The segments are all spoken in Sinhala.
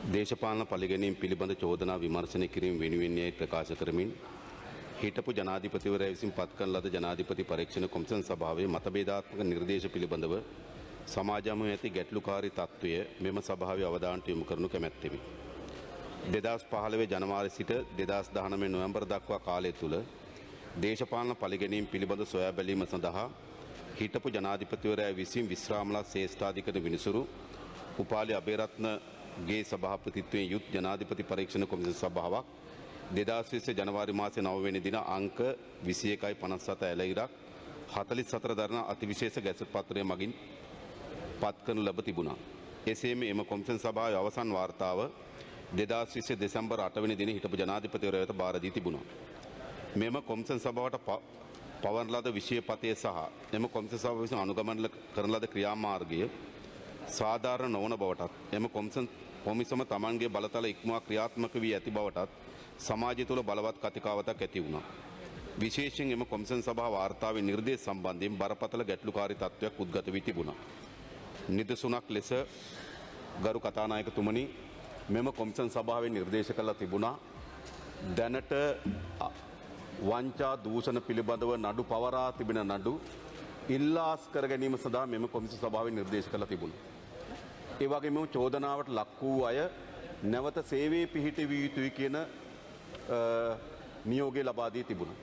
දේශපාලන පරිගැනීම් පිළිබඳ චෝදනා විමර්ශනය කිරීම වෙනුවෙන් යයි ප්‍රකාශ කරමින් හිටපු ජනාධිපතිවරයා විසින් පත් කරන ලද ජනාධිපති පරීක්ෂණ කොමිසම් සභාවේ මතභේදාත්මක නිර්දේශ පිළිබඳව සමාජයම ඇති ගැටලුකාරී තත්ත්වය මෙම සභාවේ අවධානයට යොමු කරනු කැමැත්තෙමි. 2015 ජනවාරි සිට 2019 නොවැම්බර් දක්වා කාලය තුල දේශපාලන පරිගැනීම් පිළිබඳ සොයා බැලීම සඳහා හිටපු ජනාධිපතිවරයා විසින් විශ්‍රාමලා ශ්‍රේෂ්ඨාධිකරණ විනිසුරු උපාලි අබේරත්නගේ සභාපතිත්වයෙන් යුත් ජනාධිපති පරීක්ෂණ කොමිසම් සභාවක් 2020 ජනවාරි මාසයේ 9 වෙනි දින අංක 21.57 ඇලයිරක් 44 දරන අතිවිශේෂ ගැසට් පත්‍රය මගින් පත් කරනු ලැබ තිබුණා. එසේම එම කොමිසම් සභාවේ අවසන් වාර්තාව 2020 දෙසැම්බර් 8 වෙනි දින හිටපු ජනාධිපතිවරයා වෙත බාර දී තිබුණා. මෙම කොමිසම් සභාවට පවන ලද විෂයපතය සහ එම කොමිසම් සභාව විසින් අනුගමනය කරන ලද ක්‍රියාමාර්ගය සාධාරණ නොවන බවටත් එම කොමිසම තමන්ගේ බලතල ඉක්මවා ක්‍රියාත්මක වී ඇති බවටත් සමාජය තුළ බලවත් කතිකාවතක් ඇති වුණා. විශේෂයෙන් එම කොමිසම් සභා වාර්තාවේ නිර්දේශ සම්බන්ධයෙන් බරපතල ගැටලුකාරී තත්ත්වයක් උද්ගත වී තිබුණා. නිදසුනක් ලෙස ගරු කතානායකතුමනි මෙම කොමිසම් සභාවේ නිර්දේශ කළා තිබුණා දැනට වංචා දූෂණ පිළිබඳව නඩු පවරා තිබෙන නඩු ඉල්ලාස් කර ගැනීම සඳහා මෙම කොමිසම් සභාවේ නිර්දේශ කළා තිබුණා. ඒ වගේම චෝදනාවට ලක් වූ අය නැවත සේවයේ පිහිටවිය යුතුයි කියන නියෝගය ලබා දී තිබුණා.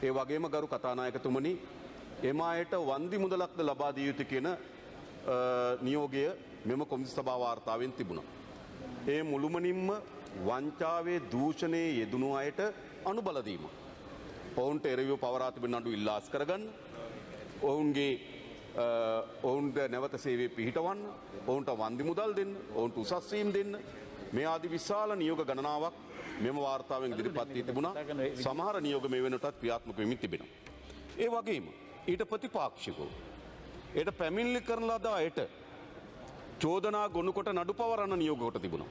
ඒ වගේම ගරු කතානායකතුමනි එම අයට වන්දි මුදලක්ද ලබා දිය යුතු කියන නියෝගය මෙම කොමිසම් සභා වාර්තාවෙන් තිබුණා. ඒ මුළුමනින්ම වංචාවේ දූෂණයේ යෙදුණු අයට අනුබල දීම. ඔවුන්ට එරෙහිව පවරා තිබෙන නඩු ඉල්ලාස් කරගන්න. ඔවුන්ට නැවත සේවයේ පිහිටවන්න. ඔවුන්ට වන්දි මුදල් දෙන්න. ඔවුන්ට උසස් වීම දෙන්න. මේ ආදි විශාල නියෝග ගණනාවක් මෙම වාර්තාවෙන් ඉදිරිපත් වී තිබුණා. සමහර නියෝග මේ වෙනකොටත් ක්‍රියාත්මක වෙමින් තිබෙනවා. ඒ වගේම ඊට ප්‍රතිපාක්ෂිකව ඒට පැමිණිලි කරන ලද අයට චෝදනා ගොනු කොට නඩු පවරන නියෝග කොට තිබුණා.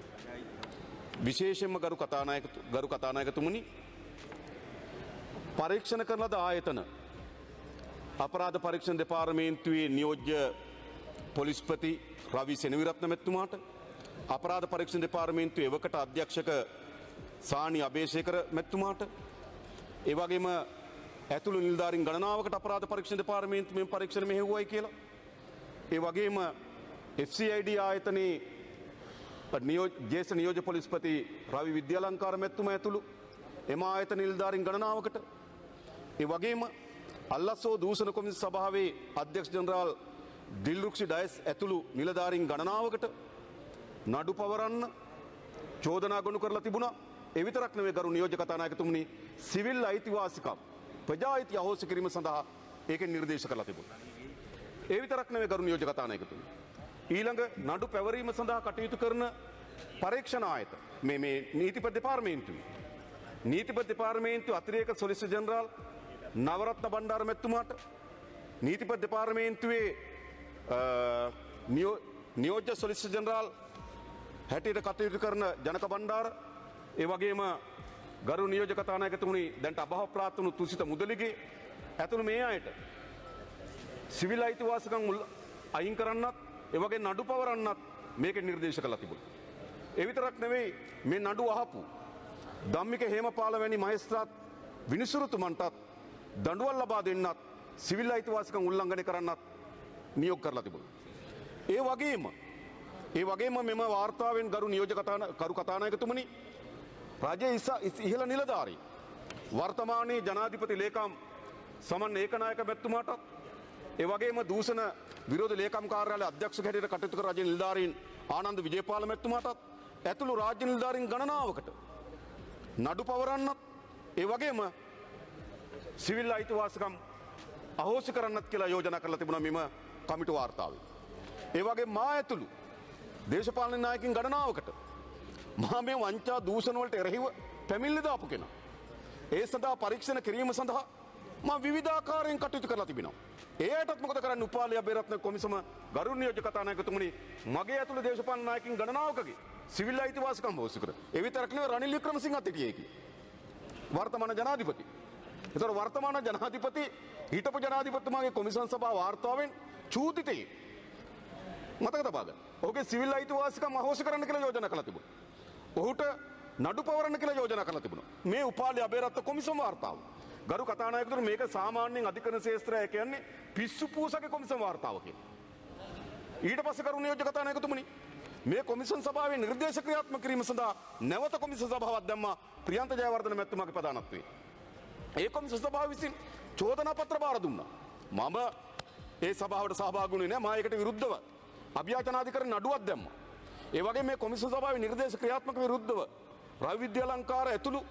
විශේෂයෙන්ම ගරු කතානායකතුමනි පරීක්ෂණ කරන ලද ආයතන අපරාධ පරීක්ෂණ දෙපාර්තමේන්තුවේ නියෝජ්‍ය පොලිස්පති රවි සෙනවිරත්න මැතිතුමාට අපරාධ පරීක්ෂණ දෙපාර්තමේන්තුවේ එවකට අධ්‍යක්ෂක සානි අබේසේකර මැතිතුමාට ඒ වගේම ඇතුළු නිලධාරීන් ගණනාවකට අපරාධ පරීක්ෂණ දෙපාර්තමේන්තුවේ පරීක්ෂණ මෙහෙව්වයි කියලා ඒ වගේම FCID ආයතනයේ ජේෂ්ඨ නියෝජ්‍ය පොලිස්පති රවි විද්‍යාලංකාර මැතිතුමා ඇතුළු එම ආයතන නිලධාරීන් ගණනාවකට ඒ වගේම අල්ලස්සෝ දූෂණ කොමිසම් සභාවේ අධ්‍යක්ෂ ජනරාල් දිල්රුක්ෂි ඩයස් ඇතුළු නිලධාරීන් ගණනාවකට නඩු පවරන්න චෝදනා ගොනු කරලා තිබුණා. ඒ විතරක් නෙවෙයි ගරු නියෝජ්‍ය කතානායකතුමනි සිවිල් අයිතිවාසිකම් ප්‍රජා අයිති අහෝසි කිරීම සඳහා ඒකෙන් නිර්දේශ කරලා තිබුණා. ඒ විතරක් නෙවෙයි ගරු නියෝජ්‍ය කතානායකතුමනි ඊළඟ නඩු පැවරීම සඳහා කටයුතු කරන පරීක්ෂණ ආයතන මේ නීතිපති දෙපාර්තමේන්තුව අතිරේක සොලිසිටර් ජෙනරාල් නවරත්න බණ්ඩාර මැතිතුමාට නීතිපති දෙපාර්තමේන්තුවේ නියෝජ්‍ය සොලිසිටර් ජෙනරාල් හැටියට කටයුතු කරන ජනක බණ්ඩාර ඒ වගේම ගරු නියෝජ්‍ය කතානායකතුමනි දැන්ට අභාවප්‍රාප්ත වුණු තුසිත මුදලිගේ ඇතුළු මේ අයට සිවිල් අයිතිවාසිකම් අයින් කරන්නත් ඒ වගේ නඩු පවරන්නත් මේක නිර්දේශ කළා තිබුණා. ඒ විතරක් නෙවෙයි මේ නඩු අහපු ධම්මික හේමපාල වැනි මහේස්ත්‍රාත් විනිසුරුතුමන්ටත් දඬුවම් ලබා දෙන්නත් සිවිල් අයිතිවාසිකම් උල්ලංඝනය කරන්නත් නියෝග කරලා තිබුණා. ඒ වගේම මෙම වාර්තාවෙන් ගරු කතානායකතුමනි රජයේ ඉහළ නිලධාරී වර්තමානයේ ජනාධිපති ලේකම් සමන් ඒකනායක මැතිතුමාටත් ඒ වගේම දූෂණ විරෝධ ලේකම් කාර්යාලයේ අධ්‍යක්ෂක හැටියට කටයුතු කර රජ නිලධාරීන් ආනන්ද විජේපාල මැතිතුමාටත් ඇතුළු රාජ්‍ය නිලධාරීන් ගණනාවකට නඩු පවරන්නත් ඒ වගේම සිවිල් අයිතිවාසිකම් අහෝසි කරන්නත් කියලා යෝජනා කරලා තිබුණා මෙම කමිටු වාර්තාවේ. ඒ වගේ මා ඇතුළු දේශපාලන නායකින් ගණනාවකට මා මේ වංචා දූෂණ වලට එරෙහිව පැමිණිලි දාපු කෙනා. ඒ සඳහා පරීක්ෂණ කිරීම සඳහා මා විවිධාකාරයෙන් කටයුතු කරලා තිබෙනවා. ඒයටත් මොකද කරන්නේ උපාලි අබේරත්න කොමිසම ගරු නියෝජ්‍ය කතානායකතුමනි මගේ ඇතුළු දේශපාලන නායකින් ගණනාවකගේ සිවිල් අයිතිවාසිකම් අහෝසි කර. ඒ විතරක් නෙවෙයි රනිල් වික්‍රමසිංහත් හිටියේ වර්තමාන ජනාධිපති. ඒතර වර්තමාන ජනාධිපති හිටපු ජනාධිපතිතුමාගේ කොමිසම් සභා වාර්තාවෙන් චූදිතේ මතක තබා ගන්න. ඔහුගේ සිවිල් අයිතිවාසිකම් අහෝසි කරන්න කියලා යෝජනා කළා තිබුණා. ඔහුට නඩු පවරන්න කියලා යෝජනා කළා තිබුණා. මේ උපාලි අබේරත්න කොමිසම වාර්තාව. ගරු කතානායකතුරු මේක සාමාන්‍යයෙන් අධිකරණ ශාස්ත්‍රය කියන්නේ පිස්සු පූසගේ කොමිසම වාර්තාව කියලා. ඊට පස්සේ කරු නියෝජ්‍ය කතානායකතුමනි මේ කොමිසම් සභාවේ නිර්දේශ ක්‍රියාත්මක කිරීම සඳහා නැවත කොමිසම් සභාවක් දැම්මා ප්‍රියන්ත ජයවර්ධන මැතිතුමාගේ ප්‍රධානත්වයේ. ඒ කොමිසම් සභාව විසින් චෝදනා පත්‍ර බාර දුන්නා. මම ඒ සභාවට සහභාගී වුණේ නැහැ. මා ඒකට විරුද්ධව අභියාචනාධිකරණ නඩුවක් දැම්මා. ඒ වගේ මේ කොමිසම් සභාවේ නිර්දේශ ක්‍රියාත්මක විරුද්ධව රවි විද්‍යාලංකාර ඇතුළු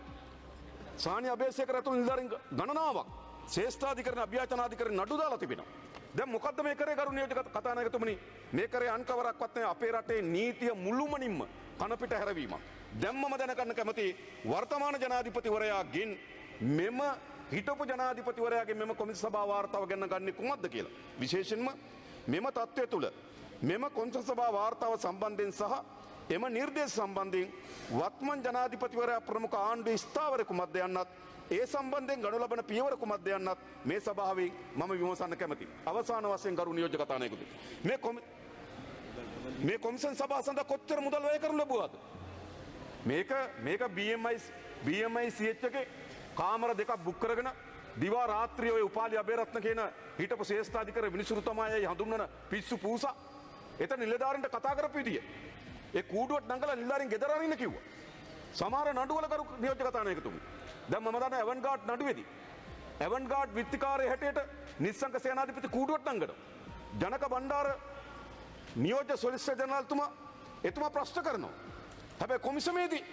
සානි අබේසේකර ඇතුළු නිලධාරීන් ගණනාවක් ශ්‍රේෂ්ඨාධිකරණ අභියාචනාධිකරණ නඩු දාලා තිබෙනවා. දැන් මොකද්ද මේ කරේ ගරු නියෝජ්‍ය කතානායකතුමනි? මේ කරේ අන්කවරක්වත් නැහැ අපේ රටේ නීතිය මුළුමනින්ම කනපිට හැරවීමක්. දැම්මම දැනගන්න කැමති වර්තමාන ජනාධිපතිවරයාගෙන් මෙම හිටපු ජනාධිපතිවරයාගේ මෙම කොමිසම් සභා වාර්තාව ගැන ගන්නේ කුමක්ද කියලා. විශේෂයෙන්ම මෙම තත්ත්වය තුළ මෙම කොමිසම් සභා වාර්තාව සම්බන්ධයෙන් සහ එම නිර්දේශ සම්බන්ධයෙන් වත්මන් ජනාධිපතිවරයා ප්‍රමුඛ ආණ්ඩුවේ ස්ථාවර කුමක්ද යන්නත් ඒ සම්බන්ධයෙන් ගනු ලබන පියවර කුමක්ද යන්නත් මේ සභාවෙන් මම විමසන්න කැමතියි. අවසාන වශයෙන් ගරු නියෝජ්‍ය කතානායකතුමනි මේ කොමිසම් සභාව සඳහා කොච්චර මුදල් වැය කරනු ලැබුවාද? මේක BMI CH එකේ කාමර දෙකක් බුක් කරගෙන දිවා රාත්‍රියේ ඔය උපාලි අබේරත්න කියන හිටපු ශ්‍රේෂ්ඨාධිකර විනිසුරු තමයි හඳුන්වන පිස්සු පූසා එතන නිලධාරීන්ට කතා කරපු විදිය ඒ කූඩුවට නංගලා නිලධාරීන් ගෙදර අරින්න කිව්වා. සමහර නඩුවල කරු නියෝජ්‍ය කතානායකතුමනි දැන් මම දන්නා එවන්ගාඩ් නඩුවේදී එවන්ගාඩ් විත්තිකාරය හැටියට නිස්සංක සේනාධිපති කූඩුවට නංගනවා. ජනක බණ්ඩාර නියෝජ්‍ය සොලිසිටර් ජනරල්තුමා එතුමා ප්‍රශ්න කරනවා. හැබැයි කොමිසමේදී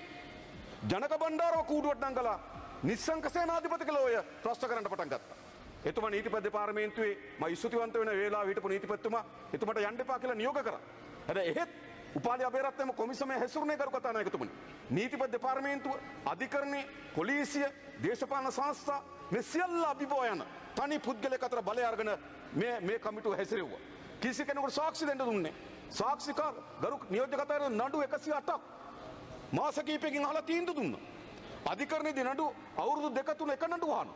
ජනක බණ්ඩාරව කූඩුවට නංගලා නිස්සංක සේනාධිපති කියලා ඔය ප්‍රශ්න කරන්න පටන් ගත්තා. එතුමා නීතිපති දෙපාර්තමේන්තුවේ මම ස්තුතිවන්ත වෙන වේලාව හිටපු නීතිපතිතුමා එතුමාට යන්න එපා කියලා නියෝග කරා. හැබැයි එහෙත් උපාලි අබේරත්නම කොමිසමේ හැසුරුනේ කරු කතානායකතුමනි. නීතිපති දෙපාර්තමේන්තුව, අධිකරණේ, පොලිසිය, දේශපාලන සංස්ථා මේ සියල්ල අභිබව යන තනි පුද්ගලයෙක් අතර බලය අරගෙන මේ කමිටුව හැසිරෙව්වා. කිසි කෙනෙකුට සාක්ෂි දෙන්න දුන්නේ. සාක්ෂිකාර ගරු නියෝජ්‍ය කතානායක නඩු 108ක් මාස කිහිපයකින් අහලා තීන්දුව දුන්නා. අධිකරණයේදී නඩු අවුරුදු 2-3 එක නඩු අහනවා.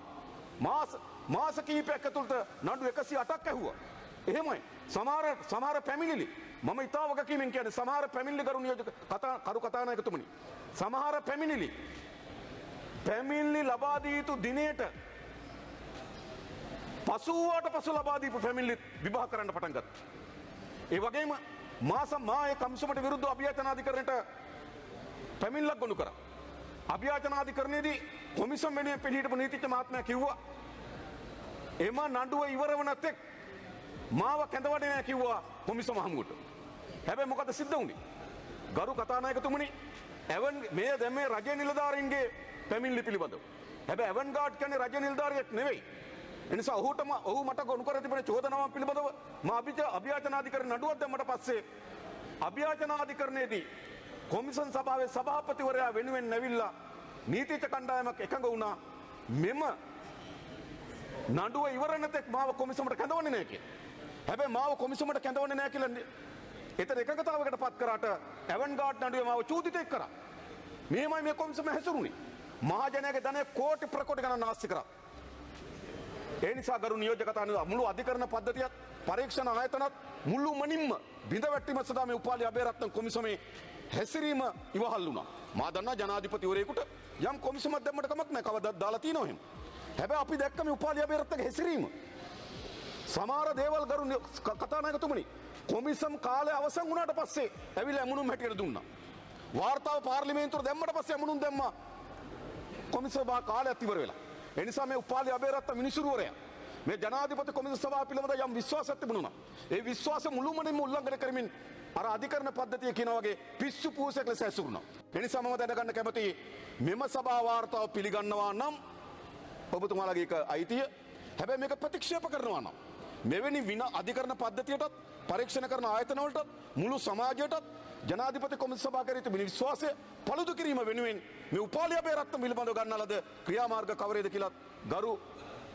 මාස කිහිපයක් ඇතුළත නඩු 108ක් ඇහුවා. එහෙමයි. සමහර පැමිණිලි මම ඉතාල වගකීමෙන් කියන්නේ සමහර පැමිණිලි කරු නියෝජ්‍ය කරු කතානායකතුමනි සමහර පැමිණිලි ලබා දී යුතු දිනයට පසු ලබා දීපු පැමිණිලි විභාග කරන්න පටන් ගත්තා. ඒ වගේම මා ඒ කමිසමට විරුද්ධව අභියාචනාධිකරණයට පැමිණිල්ලක් ගොනු කරා. අභියාචනාධිකරණයේදී කොමිසම් වෙනුවෙන් පිළිහිටපු නීතිඥ මහත්මයා කිව්වා එම නඩුව ඉවර වන තෙක් මාව කැඳවන්නේ නැහැ කිව්වා කොමිසම හමුවට. හැබැයි මොකද සිද්ධ වුනේ? ගරු කතානායකතුමනි මේ දැන් මේ රජ නිලධාරීන්ගේ පැමිණිලි පිළිබඳව. හැබැයි එවන්ගාඩ් කියන්නේ රජ නිලධාරියෙක් නෙවෙයි. ඒ නිසා ඔහු මට ගොනු කර තිබෙන චෝදනාවන් පිළිබඳව මා අභියාචනාධිකරණ නඩුවක් දැම්මට පස්සේ අභියාචනාධිකරණයේදී කොමිසම් සභාවේ සභාපතිවරයා වෙනුවෙන් නැවිලා නීතිඥ කණ්ඩායමක් එකඟ වුණා මෙම නඩුව ඉවර නැතෙක් මාව කොමිසමට කැඳවන්නේ නැහැ කියලා. හැබැයි මාව කොමිසමට කැඳවන්නේ නැහැ කියලා එතන එකඟතාවයකට පත් කරාට එවන්ගාඩ් නඩුවේ මාව චෝදිතෙක් කරා. මෙහෙමයි මේ කොමිසම හැසිරුනේ. මහජනයාගේ ධනය කෝටි ප්‍රකෝටි ගණන් නාස්ති කරා. ඒ නිසා ගරු නියෝජ්‍ය කතානායක මුළු අධිකරණ පද්ධතියත් පරීක්ෂණ ආයතනත් මුළු මනින්ම බිඳ වැටීම සඳහා මේ උපාලි අබේරත්න කොමිසමේ හැසිරීම ඉවහල් වුණා. මා දන්නා ජනාධිපතිවරයෙකුට යම් කොමිසමක් දැම්මට කමක් නැහැ. කවදාවත් දාලා තියෙනව එහෙම. හැබැයි අපි දැක්ක මේ උපාලි අබේරත්නගේ හැසිරීම. සමහර දේවල් ගරු කතානායකතුමනි කොමිසම් කාලය අවසන් වුණාට පස්සේ ඇවිල්ලා ඇමුණුම් හැටියට දුන්නා. වාර්තාව පාර්ලිමේන්තුවට දැම්මට පස්සේ ඇමුණුම් දැම්මා. කොමිසම කාලයත් ඉවර වෙලා. ඒ නිසා මේ උපාලි අබේරත්න මිනිසුරුවරයා මේ ජනාධිපති කොමිසම් සභාව පිළිබඳ යම් විශ්වාසයක් තිබුණා. ඒ විශ්වාසය මුළුමනින්ම උල්ලංඝනය කරමින් අර අධිකරණ පද්ධතිය කියන වගේ පිස්සු පූසෙක් ලෙස ඇසුරුණා. ඒ නිසා මම දැනගන්න කැමතියි මෙම සභා වාර්තාව පිළිගන්නවා නම් ඔබතුමාලගේ එක අයිතිය. හැබැයි මේක ප්‍රතික්ෂේප කරනවා නම් මෙවැනි අධිකරණ පද්ධතියටත් පරීක්ෂණ කරන ආයතනවලටත් මුළු සමාජයටත් ජනාධිපති කොමිසම් සභාව කෙරෙහි තිබෙන විශ්වාසය පළුදු කිරීම වෙනුවෙන් මේ උපාලි අබේරත්න පිළිබඳව ගන්නා ලද ක්‍රියාමාර්ග කවරේද කියලා ගරු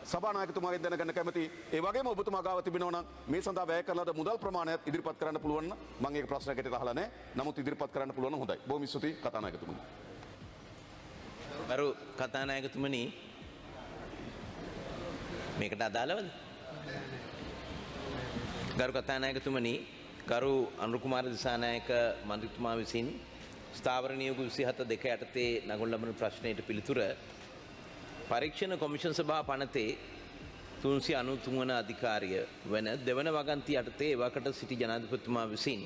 සභානායකතුමාගෙන් දැනගන්න කැමතියි. ඒ වගේම ඔබතුමා ගාව තිබෙනවා නම් මේ සඳහා වැය කරන ලද මුදල් ප්‍රමාණයත් ඉදිරිපත් කරන්න පුළුවන් නම් මම ඒක ප්‍රශ්නයකට අහලා නැහැ. නමුත් ඉදිරිපත් කරන්න පුළුවන් නම් හොඳයි. බොහොම ස්තුතියි කතානායකතුමනි. ගරු කතානායකතුමනි මේකට අදාළවද? ගරු කතානායකතුමනි ගරු අනුර කුමාර දිසානායක මන්ත්‍රීතුමා විසින් ස්ථාවර නියෝග 27 යටතේ නගනු ලබන ප්‍රශ්නයට පිළිතුර පරීක්ෂණ කොමිෂන් සභා පනතේ 393 වන අධිකාරිය වන දෙවන වගන්ති යටතේ එවකට සිටි ජනාධිපතිතුමා විසින්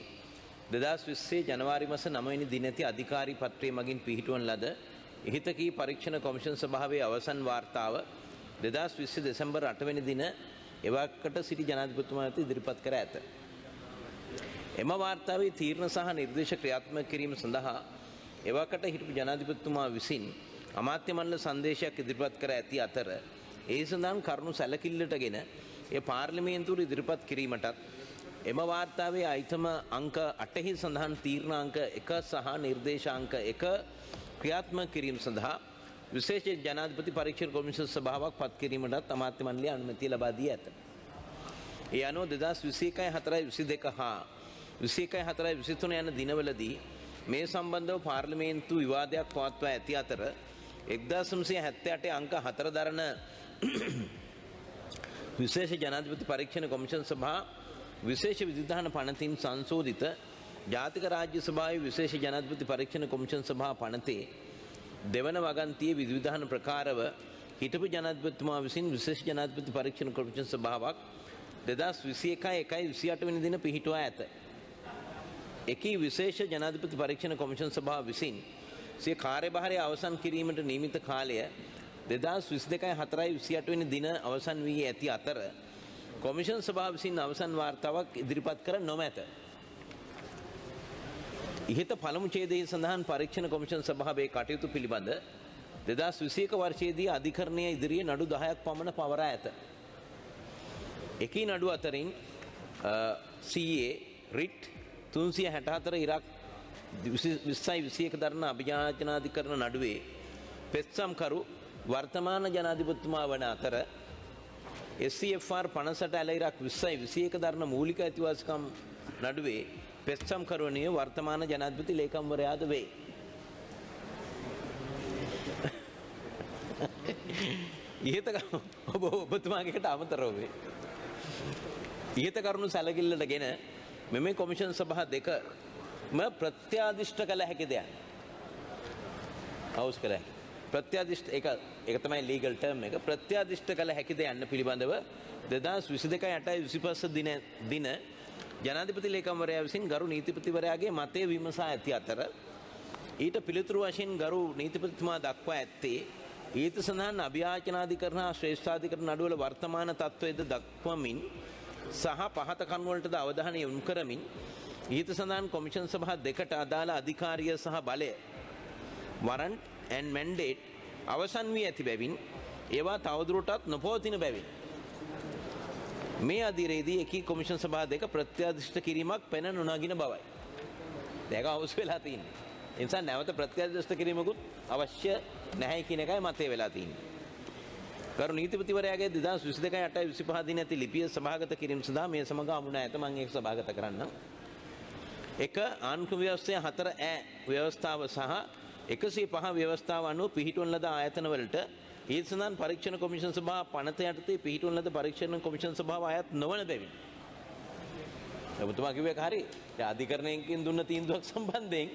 2020 ජනවාරි මාස 9 වෙනි දිනති අධිකාරී පත්‍රය මගින් පිහිටුවන ලද ඉහිතකී පරීක්ෂණ කොමිෂන් සභාවේ අවසන් වාර්තාව 2020 දෙසැම්බර් 8 වෙනි දින එවකට සිටි ජනාධිපතිතුමා වෙත ඉදිරිපත් කර ඇත. එම වාර්තාවේ තීරණ සහ නිර්දේශ ක්‍රියාත්මක කිරීම සඳහා එවකට හිටපු ජනාධිපතිතුමා විසින් අමාත්‍ය මණ්ඩල සංදේශයක් ඉදිරිපත් කර ඇති අතර ඒ සඳහන් කරුණු සැලකිල්ලටගෙන ඒ පාර්ලිමේන්තුවට ඉදිරිපත් කිරීමටත් එම වාර්තාවේ අයිතම අංක 8 සඳහන් තීරණ අංක 1 සහ නිර්දේශ අංක 1 ක්‍රියාත්මක කිරීම සඳහා විශේෂ ජනාධිපති පරීක්ෂණ කොමිෂන් සභාවක් පත් කිරීමටත් අමාත්‍ය මණ්ඩලය අනුමැතිය ලබා දී ඇත. ඒ අනුව 2021-4-22 හා 21-4-23 යන දිනවලදී මේ සම්බන්ධව පාර්ලිමේන්තු විවාදයක් පවත්වා ඇති අතර 1978 අංක 4 දරන විශේෂ ජනාධිපති පරීක්ෂණ කොමිෂන් සභා විශේෂ විධිවිධාන පනතින් සංශෝධිත ජාතික රාජ්‍ය සභාවේ විශේෂ ජනාධිපති පරීක්ෂණ කොමිෂන් සභා පනතේ දෙවන වගන්තියේ විධිවිධාන ප්‍රකාරව හිටපු ජනාධිපතිතුමා විසින් විශේෂ ජනාධිපති පරීක්ෂණ කොමිෂන් සභාවක් 2021-1-28 වෙනි දින පිහිටුවා ඇත. එකී විශේෂ ජනාධිපති පරීක්ෂණ කොමිෂන් සභාව විසින් සිය කාර්යභාරය අවසන් කිරීමට නියමිත කාලය 2022-4-28 වෙනි දින අවසන් වී ඇති අතර කොමිෂන් සභාව විසින් අවසන් වාර්තාවක් ඉදිරිපත් කර නොමැත. ඉහත පළමු ඡේදයේ සඳහන් පරීක්ෂණ කොමිෂන් සභාවේ කටයුතු පිළිබඳ 2021 වර්ෂයේදී අධිකරණය ඉදිරියේ නඩු 10ක් පමණ පවරා ඇත. එකී නඩු අතරින් CA රිට් 364 ඉරක් 2021 දරන අභියාචනාධිකරණ නඩුවේ පෙත්සම්කරු වර්තමාන ජනාධිපතිතුමා වන අතර SCFR 58 ඇල ඉරක් 2021 දරන මූලික අයිතිවාසිකම් නඩුවේ පෙත්සම්කරුවනිය වර්තමාන ජනාධිපති ලේකම්වරයාද වේ. ඉහත ඔබතුමාගේකට අමතරව වේ. ඉහත කරුණු සැලකිල්ලටගෙන මෙම කොමිෂන් සභා දෙකම ප්‍රත්‍යාදිෂ්ඨ කළ හැකි දෙයක්. අවුස් කළ හැකි. ප්‍රත්‍යාදිෂ්ඨ ඒක තමයි ලීගල් ටර්ම් එක. ප්‍රත්‍යාදිෂ්ඨ කළ හැකිද යන්න පිළිබඳව 2022-8-25 දින ජනාධිපති ලේකම්වරයා විසින් ගරු නීතිපතිවරයාගේ මතය විමසා ඇති අතර ඊට පිළිතුරු වශයෙන් ගරු නීතිපතිතුමා දක්වා ඇත්තේ ඊට සඳහන් අභියාචනාධිකරණ හා ශ්‍රේෂ්ඨාධිකරණ නඩුවල වර්තමාන තත්ත්වයද දක්වමින් සහ පහත කරුණුවලටද අවධානය යොමු කරමින් ඊට සඳහන් කොමිෂන් සභා දෙකට අදාළ අධිකාරිය සහ බලය වරන්ට් and mandate අවසන් වී ඇති බැවින් ඒවා තවදුරටත් නොපවතින බැවින් මේ අදිරේදී එකී කොමිෂන් සභා දෙක ප්‍රත්‍යාදිෂ්ඨ කිරීමක් පැන නොනගින බවයි. ඒක අවශ්‍ය වෙලා තියෙන්නේ. ඒ නිසා නැවත ප්‍රත්‍යාදිෂ්ඨ කිරීමකුත් අවශ්‍ය නැහැ කියන එකයි මතය වෙලා තියෙන්නේ. ගරු නීතිපතිවරයාගේ 2022-8-25 දින ඇති ලිපිය සභාගත කිරීම සඳහා මේ සමග අමුණ ඇත. මම ඒක සභාගත කරන්නම්. 1. ආණ්ඩුක්‍රම ව්‍යවස්ථය 4A ව්‍යවස්ථාව සහ 105 ව්‍යවස්ථාව අනුව පිහිටුවන ලද ආයතනවලට ඊට සඳහන් පරීක්ෂණ කොමිෂන් සභා පනත යටතේ පිහිටුවන ලද පරීක්ෂණ කොමිෂන් සභාව අයත් නොවන බැවින් ඔබතුමා කිව්වේ හරි. දැන් අධිකරණයෙන් දුන්න තීන්දුවක් සම්බන්ධයෙන්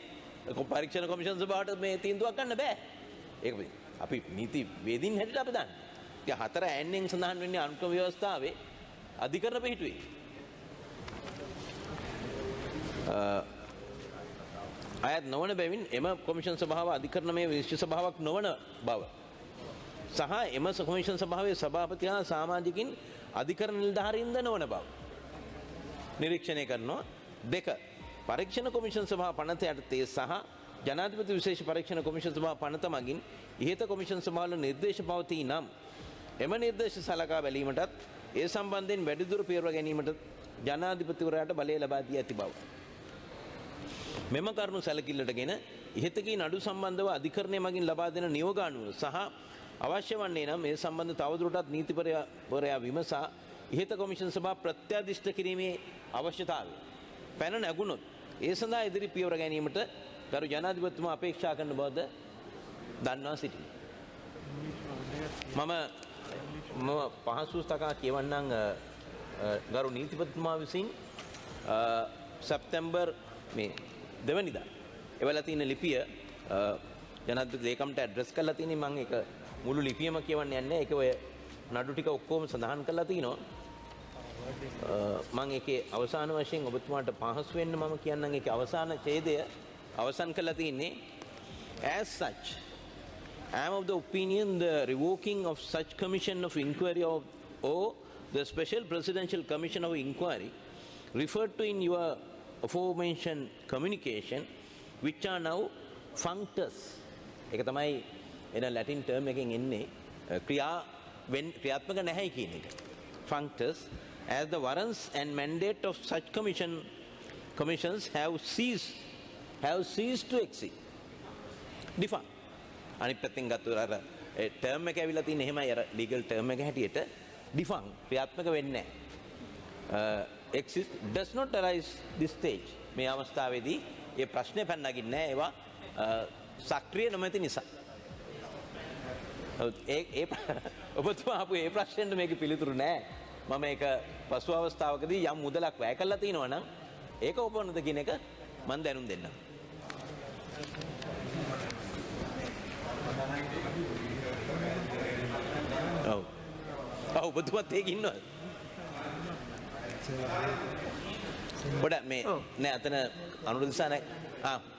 පරීක්ෂණ කොමිෂන් සභාවට මේ තීන්දුවක් ගන්න බෑ. ඒක අපි නීති වේදින් හැටියට අපි දන්නේ. ඉතින් 4 ඇන්නෙන් සඳහන් වෙන්නේ අනුක්‍රම ව්‍යවස්ථාවේ අධිකරණ පිහිටුවේ. අයත් නොවන බැවින් එම කොමිෂන් සභාව අධිකරණමය විශේෂ සභාවක් නොවන බව සහ එම කොමිෂන් සභාවේ සභාපති හා සමාජිකින් අධිකරණ නිලධාරීන්ද නොවන බව නිරීක්ෂණය කරනවා. 2. පරීක්ෂණ කොමිෂන් සභා පනත යටතේ සහ ජනාධිපති විශේෂ පරීක්ෂණ කොමිෂන් සභා පනත මගින් ඉහත කොමිෂන් සභාවල නිර්දේශ පවතී නම් එම නිර්දේශ සලකා බැලීමටත් ඒ සම්බන්ධයෙන් වැඩිදුර පියවර ගැනීමට ජනාධිපතිවරයාට බලය ලබා දී ඇති බව. මෙම කරුණු සැලකිල්ලටගෙන ඉහතකී නඩු සම්බන්ධව අධිකරණය මගින් ලබා දෙන නියෝග අනුව සහ අවශ්‍ය වන්නේ නම් මේ සම්බන්ධ තවදුරටත් නීතිපතිවරයා විමසා ඉහත කොමිෂන් සභා ප්‍රත්‍යාදිෂ්ඨ කිරීමේ අවශ්‍යතාවය පැන නැගුණොත් ඒ සඳහා ඉදිරි පියවර ගැනීමට ගරු ජනාධිපතිතුමා අපේක්ෂා කරන බවද දන්වා සිටිනවා. මම පහසු තකා කියවන්නම් ගරු නීතිපතිතුමා විසින් සැප්තැම්බර් මේ දෙවනිදා එවලා තියෙන ලිපිය ජනාධිපති ලේකම්ට ඇඩ්‍රස් කරලා තියෙන්නේ. මම ඒක මුළු ලිපියම කියවන්න යන්නේ. ඒක ඔය නඩු ටික ඔක්කොම සඳහන් කරලා තිනවා. මම ඒකේ අවසාන වශයෙන් ඔබතුමාට පහසු වෙන්න මම කියන්නම් ඒකේ අවසාන ඡේදය අවසන් කරලා තියෙන්නේ as such I am of the opinion the revoking of such commission of inquiry or the special presidential commission of inquiry referred to in your aforementioned communication which are now functus ඒක තමයි එන ලැටින් ටර්ම් එකෙන් එන්නේ ක්‍රියාත්මක නැහැ කියන එක functus as the warrants and mandate of such commissions have ceased to exist defunct අනිත් පැත්තෙන් ගත්තොත් අර ටර්ම් එක ඇවිල්ලා තියෙන එහෙමයි අර ලීගල් ටර්ම් එක හැටියට defunct ක්‍රියාත්මක වෙන්නේ නැහැ exist does not arise this stage මේ අවස්ථාවේදී ඒ ප්‍රශ්නේ පැනනගින්නේ නැහැ ඒවා සක්‍රිය නොමැති නිසා ඒ ඔබතුමා ආපු ඒ ප්‍රශ්නෙට මේක පිළිතුරු නැහැ මම ඒක පසු අවස්ථාවකදී යම් මුදලක් වැය කරලා තිනවා නම් ඒක ඔබවන්නද කියන එක මම දැනුම් දෙන්නම්. ඔව්. ඔබතුමාත් ඒක ඉන්නවද? පොඩ මේ නෑ අතන අනුර දිසානායක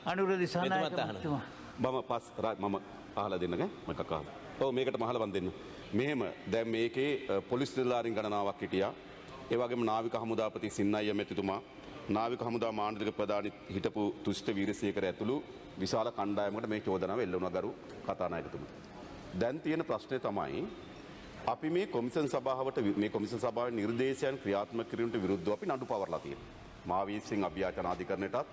අනුර දිසානායක මම මම අහලා දෙන්නක මම එකක් අහලා. ඔව් මේකට මහලා වන් දෙන්න. මෙහෙම දැන් මේකේ පොලිස් නිලධාරීන් ගණනාවක් හිටියා. ඒ වගේම නාවික හමුදාපති සින්නయ్య මෙතුමා, නාවික හමුදා මාණ්ඩලික ප්‍රධානි හිටපු තුෂ්ඨ වීරසේකර ඇතුළු විශාල කණ්ඩායමකට මේ චෝදනාව එල්ල වුණා ගරු කතානායකතුමා. දැන් තියෙන ප්‍රශ්නේ තමයි අපි මේ කොමිෂන් සභාවට මේ කොමිෂන් සභාවේ නිර්දේශයන් ක්‍රියාත්මක කිරීමට විරුද්ධව අපි නඩු පවරලා තියෙනවා. මාවීසිං අභ්‍යාචන අධිකරණයටත්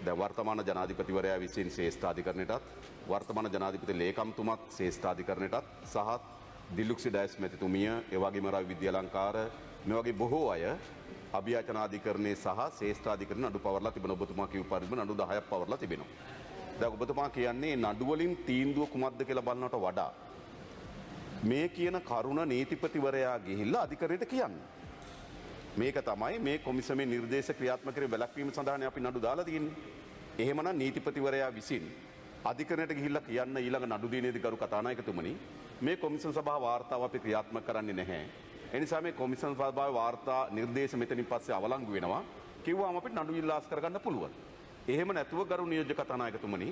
දැන් වර්තමාන ජනාධිපතිවරයා විසින් ශ්‍රේෂ්ඨාධිකරණයටත් වර්තමාන ජනාධිපති ලේකම්තුමත් ශ්‍රේෂ්ඨාධිකරණයටත් සහ දිලුක්සි ඩයස් මැතිතුමිය ඒ වගේම රවි විද්‍යාලංකාර මේ වගේ බොහෝ අය අභ්‍යාචනාධිකරණයේ සහ ශ්‍රේෂ්ඨාධිකරණ නඩු පවරලා තිබෙනවා. ඔබතුමා කියපු පරිදි නඩු 10ක් පවරලා තිබෙනවා. දැන් ඔබතුමා කියන්නේ නඩු වලින් තීන්දුව කුමක්ද කියලා බලනවට වඩා මේ කියන කරුණ නීතිපතිවරයා ගිහිල්ලා අධිකරණයට කියන්නේ. මේක තමයි මේ කොමිසමේ නිර්දේශ ක්‍රියාත්මක කර වැළැක්වීම සඳහානේ අපි නඩු දාලා තියෙන්නේ. එහෙමනම් නීතිපතිවරයා විසින් අධිකරණයට ගිහිල්ලා කියන්න ඊළඟ නඩු දිනේදී ගරු කතානායකතුමනි මේ කොමිෂන් සභාව වාර්තාව අපි ක්‍රියාත්මක කරන්නේ නැහැ. ඒ නිසා මේ කොමිෂන් සභාවේ වාර්තා නිර්දේශ මෙතනින් පස්සේ අවලංගු වෙනවා. කිව්වම අපිට නඩු ඉල්ලාස් කරගන්න පුළුවන්. එහෙම නැතුව ගරු නියෝජ්‍ය කතානායකතුමනි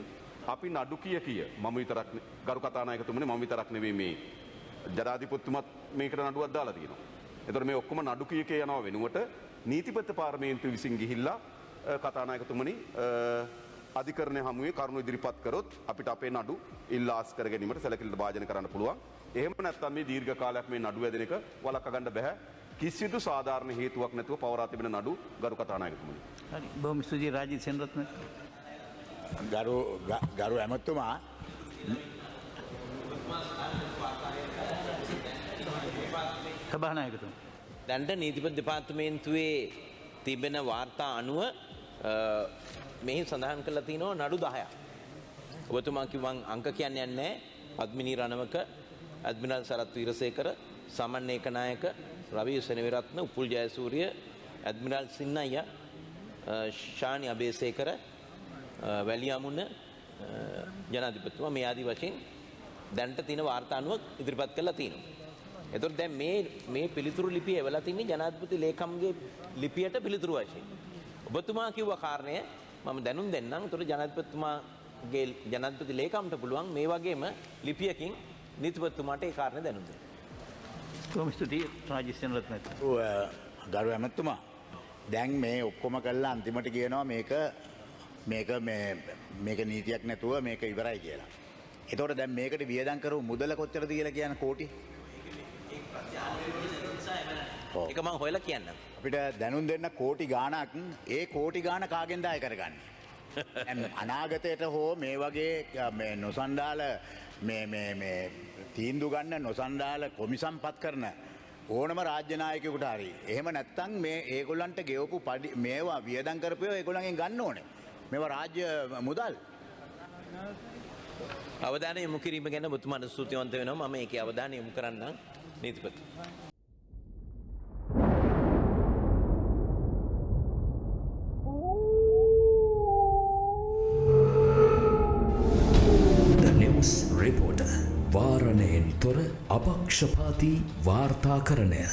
අපි නඩු කිය මම විතරක් ගරු කතානායකතුමනි මම විතරක් නෙවෙයි මේ ජනාධිපතිතුමත් මේකට නඩුවක් දාලා තියෙනවා. එතකොට මේ ඔක්කොම නඩු කිය යනවා වෙනුවට නීතිපති පාර්ලිමේන්තුව විසින් ගිහිල්ලා කතානායකතුමනි අධිකරණය හමුවේ කරුණු ඉදිරිපත් කරොත් අපිට අපේ නඩු ඉල්ලාස් කර ගැනීමට සැලකිලිට භාජනය කරන්න පුළුවන්. එහෙම නැත්නම් මේ දීර්ඝ කාලයක් මේ නඩු වැදෙන එක වළක්වා ගන්න බෑ. කිසිදු සාධාරණ හේතුවක් නැතුව පවරා තිබෙන නඩු ගරු කතානායකතුමනි. හරි බොහොම ස්තුතියි රාජිත් සෙනරත්න. ගරු ඇමතුමා සභානායකතුමා දැන්ට නීතිපති දෙපාර්තමේන්තුවේ තිබෙන වාර්තා අනුව මෙහි සඳහන් කරලා තිනවා නඩු 10ක්. ඔබතුමා කිව්වන් අංක කියන්නේ නැහැ. පද්මිනී රණවක, අද්මිරාල් සරත් වීරසේකර, සමන් ඒකනායක, රවි සෙනවිරත්න, උපුල් ජයසූරිය, අද්මිරාල් සින්නయ్య, ශානි අබේසේකර, වැලියමුණ ජනාධිපතිතුමා මේ ආදි වශයෙන් දැන්ට තියෙන වාර්තා අනුව ඉදිරිපත් කරලා තිනවා. එතකොට දැන් මේ පිළිතුරු ලිපිය එවලා තින්නේ ජනාධිපති ලේකම්ගේ ලිපියට පිළිතුරු වශයෙන්. ඔබතුමා කිව්ව කාරණය මම දැනුම් දෙන්නම්. එතකොට ජනාධිපතිතුමාගේ ජනාධිපති ලේකම්ට පුළුවන් මේ වගේම ලිපියකින් නීතිපතිතුමාට ඒ කාරණේ දැනුම් දෙන්න. බොහොම ස්තුතියි රාජිත් සෙනරත්න. ගරු ඇමතුමා දැන් මේ ඔක්කොම කළා අන්තිමට කියනවා මේක නීතියක් නැතුව මේක ඉවරයි කියලා. එතකොට දැන් මේකට වියදම් කරව මුදල කොච්චරද කියලා කියන කෝටි ඒක මම හොයලා කියන්නම්. අපිට දැනුම් දෙන්න කෝටි ගාණක් ඒ කෝටි ගාණ කාගෙන්ද අය කරගන්නේ? අනාගතයට හෝ මේ වගේ මේ නොසන්ඩාල මේ තීන්දුව ගන්න නොසන්ඩාල කොමිසම් පත් කරන ඕනම රාජ්‍ය නායකයෙකුට හරි එහෙම නැත්නම් මේ ඒගොල්ලන්ට ගෙවපු මේවා වියදම් කරපුවා ඒගොල්ලන්ගෙන් ගන්න ඕනේ. මේවා රාජ්‍ය මුදල්. අවධානය යොමු කිරීම ගැන ඔබතුමාට ස්තුතිවන්ත වෙනවා. මම ඒකේ අවධානය යොමු කරන්නම් නීතිපති. රිපෝට වාරණයෙන් තොර අපක්ෂපාති වාර්තාකරණය